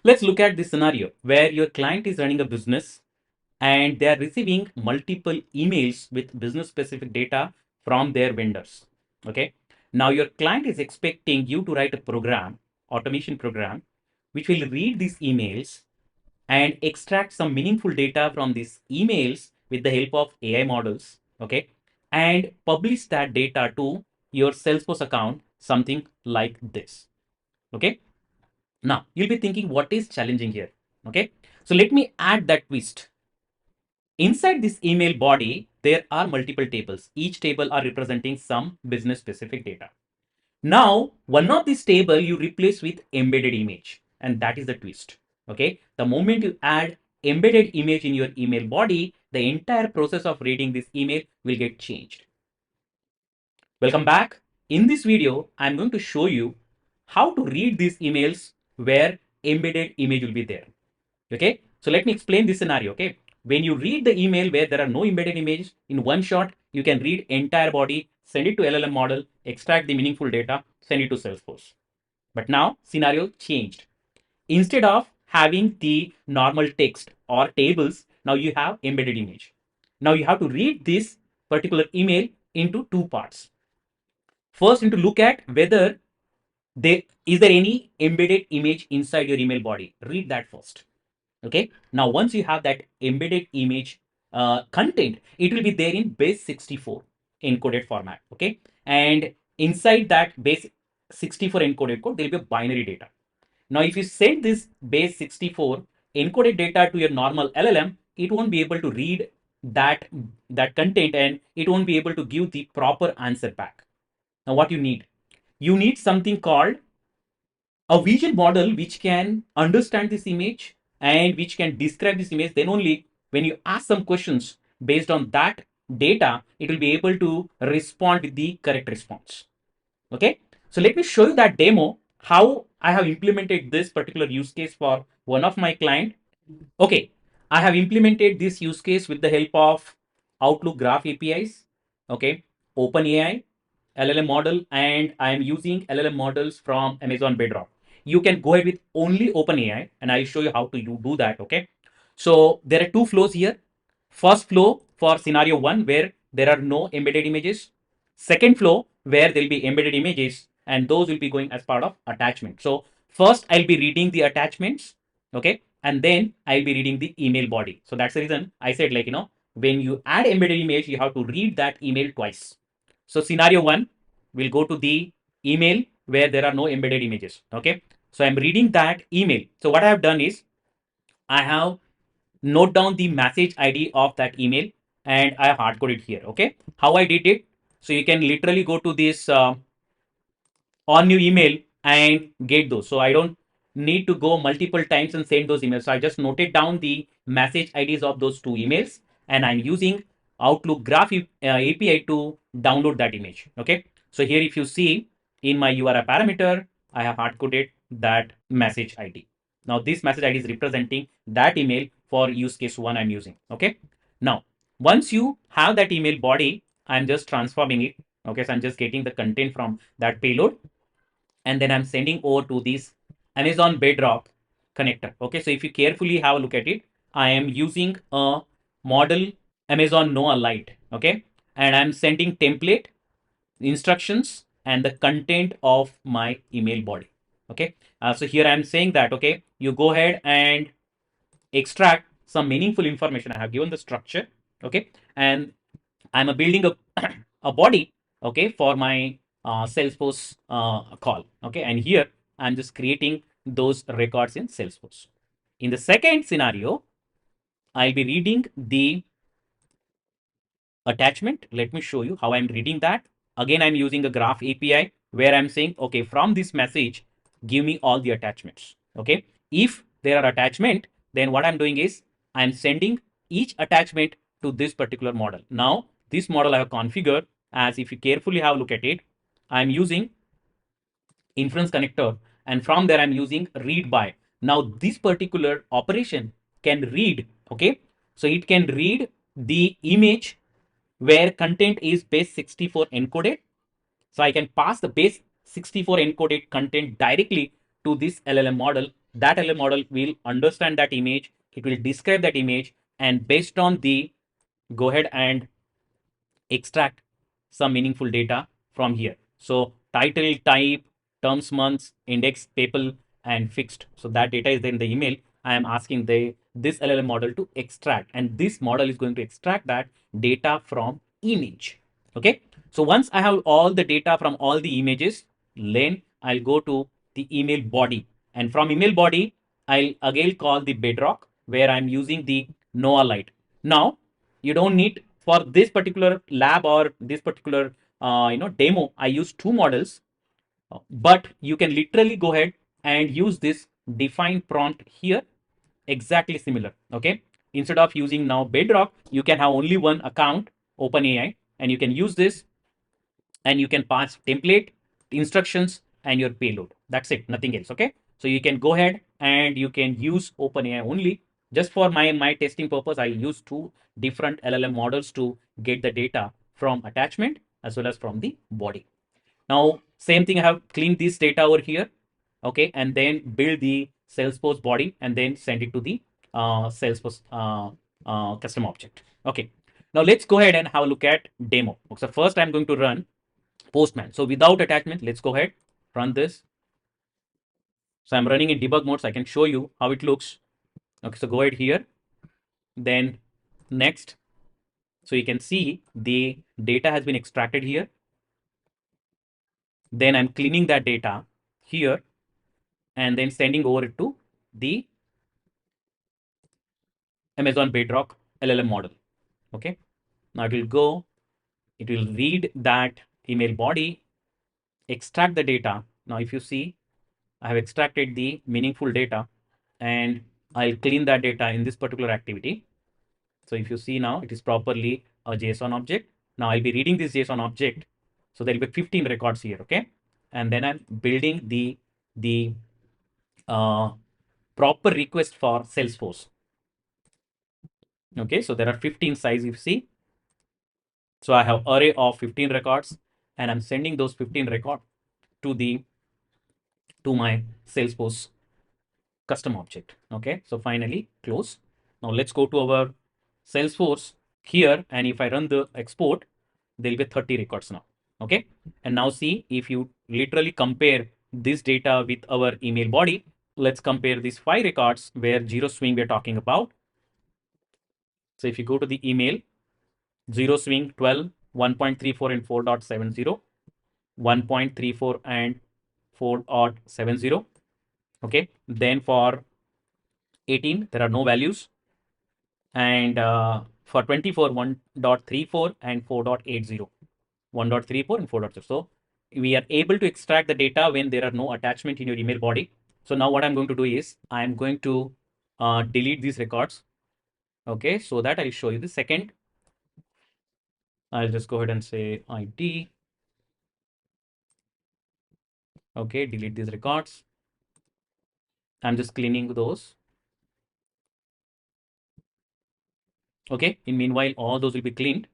Let's look at this scenario where your client is running a business and they are receiving multiple emails with business specific data from their vendors. Okay. Now your client is expecting you to write a program, automation program, which will read these emails and extract some meaningful data from these emails with the help of AI models. Okay. And publish that data to your Salesforce account, something like this. Okay. Now you'll be thinking, what is challenging here? Okay. So let me add that twist. Inside this email body, there are multiple tables. Each table are representing some business specific data. Now, one of these table you replace with embedded image, and that is the twist. Okay. The moment you add embedded image in your email body, the entire process of reading this email will get changed. Welcome back. In this video, I'm going to show you how to read these emails where embedded image will be there. Okay, so let me explain this scenario. Okay, when you read the email where there are no embedded images, in one shot you can read entire body, send it to LLM model, extract the meaningful data, send it to Salesforce. But now scenario changed. Instead of having the normal text or tables, now you have embedded image. Now you have to read this particular email into two parts. First, you need to look at whether there is there any embedded image inside your email body. Read that first. Okay. Now, once you have that embedded image content, it will be there in base 64 encoded format. Okay. And inside that base 64 encoded code, there will be a binary data. Now, if you send this base 64 encoded data to your normal LLM, it won't be able to read that, that content, and it won't be able to give the proper answer back. Now, what you need? You need something called a vision model which can understand this image and which can describe this image. Then only when you ask some questions based on that data, it will be able to respond with the correct response. Okay, so let me show you that demo, how I have implemented this particular use case for one of my client. Okay, I have implemented this use case with the help of Outlook Graph APIs, okay, OpenAI, LLM model, and I am using LLM models from Amazon Bedrock. You can go ahead with only OpenAI, and I'll show you how to do that, okay? So there are two flows here. First flow for scenario one, where there are no embedded images. Second flow, where there'll be embedded images, and those will be going as part of attachment. So first, I'll be reading the attachments, okay, and then I'll be reading the email body. So that's the reason I said, like, when you add embedded image, you have to read that email twice. So scenario one will go to the email where there are no embedded images. Okay. So I'm reading that email. So what I have done is I have note down the message ID of that email and I have hard coded here. Okay. How I did it. So you can literally go to this on new email and get those. So I don't need to go multiple times and send those emails. So I just noted down the message IDs of those two emails and I'm using Outlook Graph API to download that image. Okay. So here, if you see in my URI parameter, I have hard coded that message ID. Now this message ID is representing that email for use case one I'm using. Okay. Now, once you have that email body, I'm just transforming it. Okay. So I'm just getting the content from that payload and then I'm sending over to this Amazon Bedrock connector. Okay, so if you carefully have a look at it, I am using a model Amazon Noah Lite. Okay, and I'm sending template, instructions, and the content of my email body. Okay, so here I'm saying that, okay, you go ahead and extract some meaningful information. I have given the structure. Okay, and I'm building a body, okay, for my Salesforce call. Okay, and here I'm just creating those records in Salesforce. In the second scenario, I'll be reading the attachment. Let me show you how I'm reading that. Again, I'm using a graph API where I'm saying, okay, from this message, give me all the attachments. Okay, if there are attachment, then what I'm doing is I'm sending each attachment to this particular model. Now, this model I have configured as, if you carefully have a look at it, I'm using inference connector, and from there I'm using read by. Now this particular operation can read, okay, so it can read the image where content is base 64 encoded. So I can pass the base 64 encoded content directly to this LLM model that LLM model will understand that image, it will describe that image, and based on the go ahead and extract some meaningful data from here. So title, type, terms, months, index, people, and fixed. So that data is there in the email. I am asking this LLM model to extract, and this model is going to extract that data from image. Okay. So once I have all the data from all the images, then I'll go to the email body, and from email body, I'll again call the bedrock where I'm using the Noah Light. Now you don't need for this particular lab or this particular demo. I use two models, but you can literally go ahead and use this define prompt here, exactly similar. Okay, instead of using now Bedrock, you can have only one account, OpenAI, and you can use this, and you can pass template, instructions, and your payload. That's it, nothing else. Okay, so you can go ahead and you can use OpenAI only. Just for my testing purpose, I use two different LLM models to get the data from attachment as well as from the body. Now, same thing, I have cleaned this data over here, okay, and then build the Salesforce body and then send it to the Salesforce custom object. Okay, now let's go ahead and have a look at demo. So first I'm going to run Postman. So without attachment, let's go ahead, run this. So I'm running in debug mode, so I can show you how it looks. Okay, so go ahead here, then next. So you can see the data has been extracted here. Then I'm cleaning that data here and then sending over it to the Amazon Bedrock LLM model. Okay, now it will go, it will read that email body, extract the data. Now, if you see, I have extracted the meaningful data and I'll clean that data in this particular activity. So if you see now, it is properly a JSON object. Now I'll be reading this JSON object. So there will be 15 records here. Okay, and then I'm building the proper request for Salesforce. Okay, so there are 15 size, you see. So I have array of 15 records and I'm sending those 15 records to my Salesforce custom object. Okay, so finally close. Now let's go to our Salesforce here, and if I run the export, there'll be 30 records now. Okay, and now see, if you literally compare this data with our email body, let's compare these 5 records where zero swing we're talking about. So if you go to the email, zero swing 12, 1.34 and 4.70, 1.34 and 4.70. Okay, then for 18 there are no values, and for 24 1.34 and 4.80, 1.34 and 4.0. So we are able to extract the data when there are no attachment in your email body. So now what I'm going to do is I'm going to delete these records. Okay, so that I'll show you the second. I'll just go ahead and say ID. Okay, delete these records. I'm just cleaning those. Okay, in meanwhile, all those will be cleaned.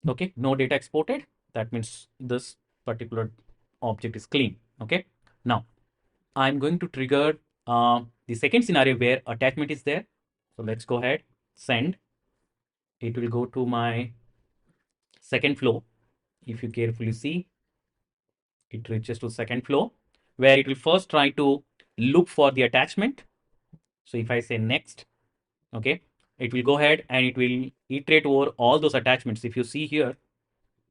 Okay, no data exported. That means this particular object is clean. Okay, now I'm going to trigger the second scenario where attachment is there. So let's go ahead, send. It will go to my second flow. If you carefully see, it reaches to second flow where it will first try to look for the attachment. So if I say next, okay, it will go ahead and it will iterate over all those attachments. If you see here,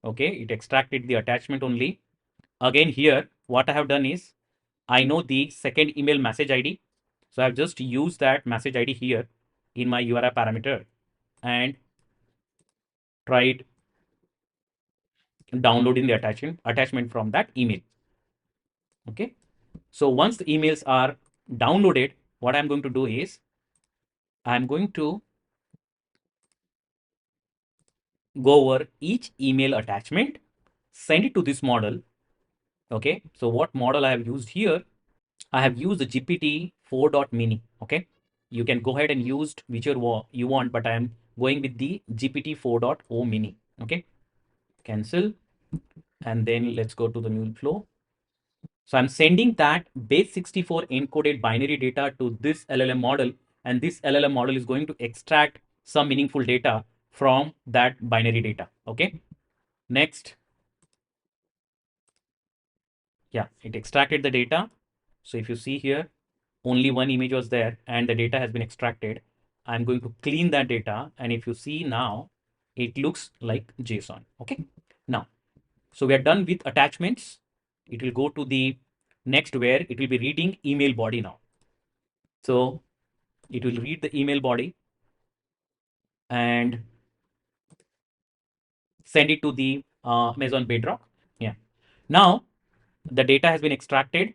okay, it extracted the attachment only. Again here, what I have done is I know the second email message ID. So I've just used that message ID here in my URI parameter and tried downloading the attachment from that email. Okay. So once the emails are downloaded, what I'm going to do is I'm going to go over each email attachment, send it to this model. Okay. So what model I have used here? I have used the GPT 4.mini. Okay. You can go ahead and use whichever you want, but I am going with the GPT 4.0 mini. Okay. Cancel. And then let's go to the new flow. So I'm sending that base 64 encoded binary data to this LLM model, and this LLM model is going to extract some meaningful data from that binary data. Okay. Next, yeah, it extracted the data. So if you see here, only one image was there and the data has been extracted. I'm going to clean that data. And if you see now, it looks like JSON. Okay. Now, so we are done with attachments. It will go to the next where it will be reading email body now. So it will read the email body and send it to the Amazon Bedrock. Yeah. Now the data has been extracted.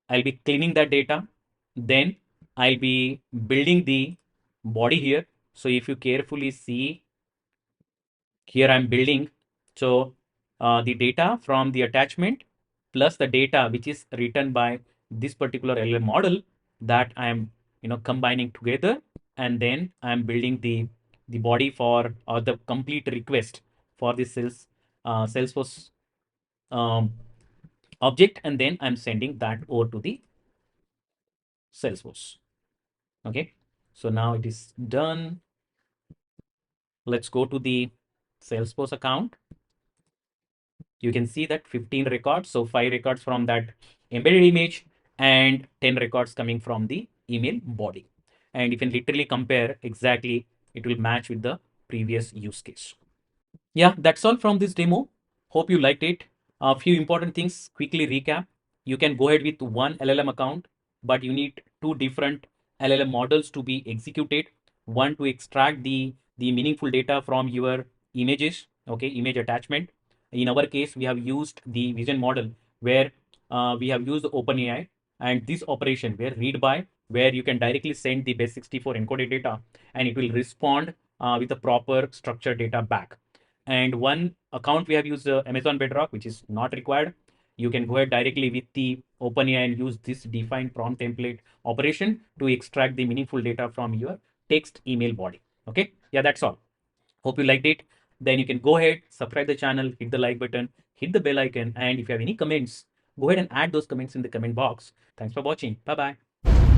I'll be cleaning that data. Then I'll be building the body here. So if you carefully see here, I'm building. So the data from the attachment plus the data which is written by this particular LLM model that I'm combining together, and then I'm building the body for or the complete request for the Salesforce um, object, and then I'm sending that over to the Salesforce. Okay, so now it is done. Let's go to the Salesforce account. You can see that 15 records. So 5 records from that embedded image and 10 records coming from the email body. And you can literally compare exactly, it will match with the previous use case. Yeah, that's all from this demo. Hope you liked it. A few important things, quickly recap. You can go ahead with one LLM account, but you need two different LLM models to be executed. One to extract the meaningful data from your images, okay, image attachment. In our case, we have used the vision model where we have used OpenAI, and this operation where read by, where you can directly send the base 64 encoded data and it will respond with the proper structured data back. And one account we have used Amazon Bedrock, which is not required. You can go ahead directly with the OpenAI and use this define prompt template operation to extract the meaningful data from your text email body. Okay, yeah, that's all. Hope you liked it. Then you can go ahead, subscribe the channel, hit the like button, hit the bell icon, and if you have any comments, go ahead and add those comments in the comment box. Thanks for watching. Bye bye.